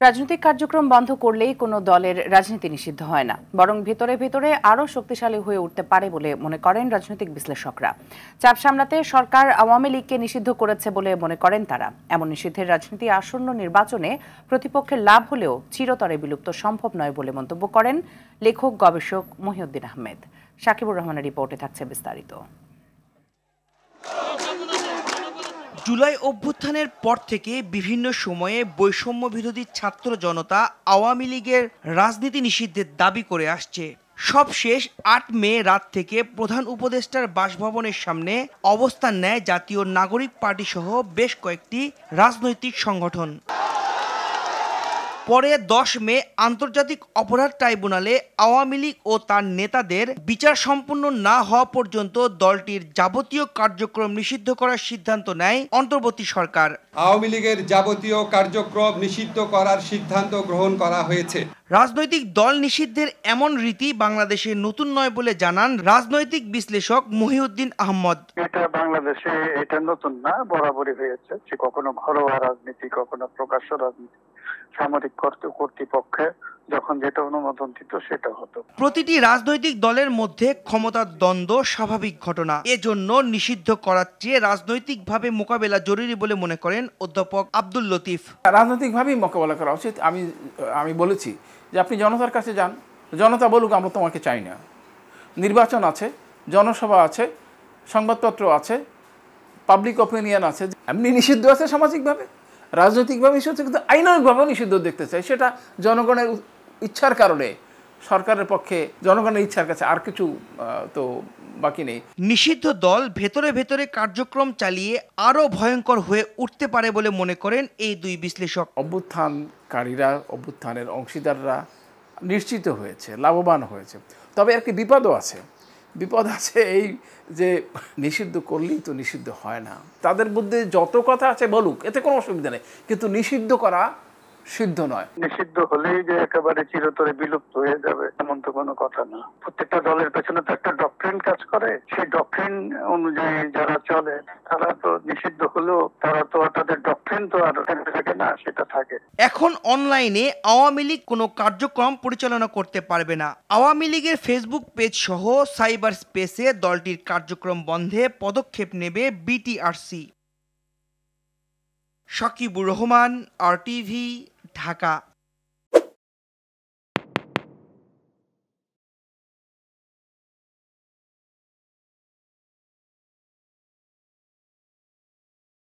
রাজনৈতিক কার্যক্রম বন্ধ করলেই কোনো দলের রাজনীতি নিষিদ্ধ হয় না, বরং ভেতরে ভেতরে আরও শক্তিশালী হয়ে উঠতে পারে বলে মনে করেন রাজনৈতিক বিশ্লেষকরা। চাপ সামলাতে সরকার আওয়ামী লীগকে নিষিদ্ধ করেছে বলে মনে করেন তারা। এমন নিষিদ্ধের রাজনীতি আসন্ন নির্বাচনে প্রতিপক্ষের লাভ হলেও চিরতরে বিলুপ্ত সম্ভব নয় বলে মন্তব্য করেন লেখক গবেষক মহিউদ্দিন আহমেদ। সাকিবুর রহমানের রিপোর্টে থাকছে বিস্তারিত। জুলাই অভ্যুত্থানের পর থেকে বিভিন্ন সময়ে বৈষম্য বিরোধী ছাত্র জনতা আওয়ামী লীগের রাজনীতি নিষিদ্ধের দাবি করে আসছে। সবশেষ ৮ মে রাত থেকে প্রধান উপদেষ্টার বাসভবনের সামনে অবস্থান নেয় জাতীয় নাগরিক পার্টি সহ বেশ কয়েকটি রাজনৈতিক সংগঠন। পরে ১০ মে আন্তর্জাতিক অপরাধ ট্রাইব্যুনালে আওয়ামী লীগ ও তার নেতাদের বিচার সম্পন্ন না হওয়া পর্যন্ত দলটির যাবতীয় কার্যক্রম নিষিদ্ধ করার সিদ্ধান্ত নেয় অন্তর্বর্তী সরকার। আওয়ামী লীগের যাবতীয় কার্যক্রম নিষিদ্ধ করার সিদ্ধান্ত গ্রহণ করা হয়েছে। রাজনৈতিক দল নিষিদ্ধের এমন রীতি বাংলাদেশে নতুন নয় বলে জানান রাজনৈতিক বিশ্লেষক মহিউদ্দিন আহমেদ। এটা বাংলাদেশে এটা নতুন না, বরাবরই হয়েছে। কখনো ঘরোয়া রাজনীতি, কখনো প্রকাশ্য রাজনীতি, সামরিক কর্তৃপক্ষে যখন যেটা অনুমোদন দিত সেটা হতো। প্রতিটি রাজনৈতিক দলের মধ্যে ক্ষমতার দ্বন্দ্ব স্বাভাবিক ঘটনা, এজন্য নিষিদ্ধ করার চেয়ে রাজনৈতিকভাবে মোকাবেলা জরুরি বলে মনে করেন অধ্যাপক আব্দুল লতিফ। রাজনৈতিকভাবেই মোকাবেলা করা উচিত। আমি বলেছি যে আপনি জনতার কাছে যান, জনতা বলুক আমরা তোমাকে চাই না। নির্বাচন আছে, জনসভা আছে, সংবাদপত্র আছে, পাবলিক অপিনিয়ন আছে। এমনি নিষিদ্ধ আছে সামাজিকভাবে, রাজনৈতিকভাবে নিষিদ্ধ, কিন্তু আইনানুগভাবেও নিষিদ্ধ দেখতে চাই। সেটা জনগণের ইচ্ছার কারণে, সরকারের পক্ষে জনগণের ইচ্ছার কাছে আর কিছু তো বাকি নেই। নিষিদ্ধ দল ভেতরে ভেতরে কার্যক্রম চালিয়ে আরও ভয়ঙ্কর হয়ে উঠতে পারে বলে মনে করেন এই দুই বিশ্লেষক। অভ্যুত্থানকারীরা, অভ্যুত্থানের অংশীদাররা নিশ্চিত হয়েছে, লাভবান হয়েছে। তবে একটি বিপদও আছে। বিপদ আছে এই যে নিষিদ্ধ করলেই তো নিষিদ্ধ হয় না। তাদের মধ্যে যত কথা আছে বলুক, এতে কোনো অসুবিধা নেই, কিন্তু নিষিদ্ধ করা সিদ্ধ নয়। নিষিদ্ধ হলেই যে একেবারে চিরতরে বিলুপ্ত হয়ে যাবে এমন তো কোনো কথা না। প্রত্যেকটা দলের পেছনে তো একটা ডক্ট্রিন কাজ করে, সেই ডক্ট্রিন অনুযায়ী যারা চলে তারা তো নিষিদ্ধ হলেও তারা তো তাদের ডক্ট্রিন তো আর থাকে না, সেটা থাকে। এখন অনলাইনে আওয়ামী লীগ কোনো কার্যক্রম পরিচালনা করতে পারবে না। আওয়ামী লীগের ফেসবুক পেজ সহ সাইবার স্পেসে দলটির কার্যক্রম বন্ধে পদক্ষেপ নেবে বিটিআরসি। সাকিবুর রহমান, RTV, ঢাকা।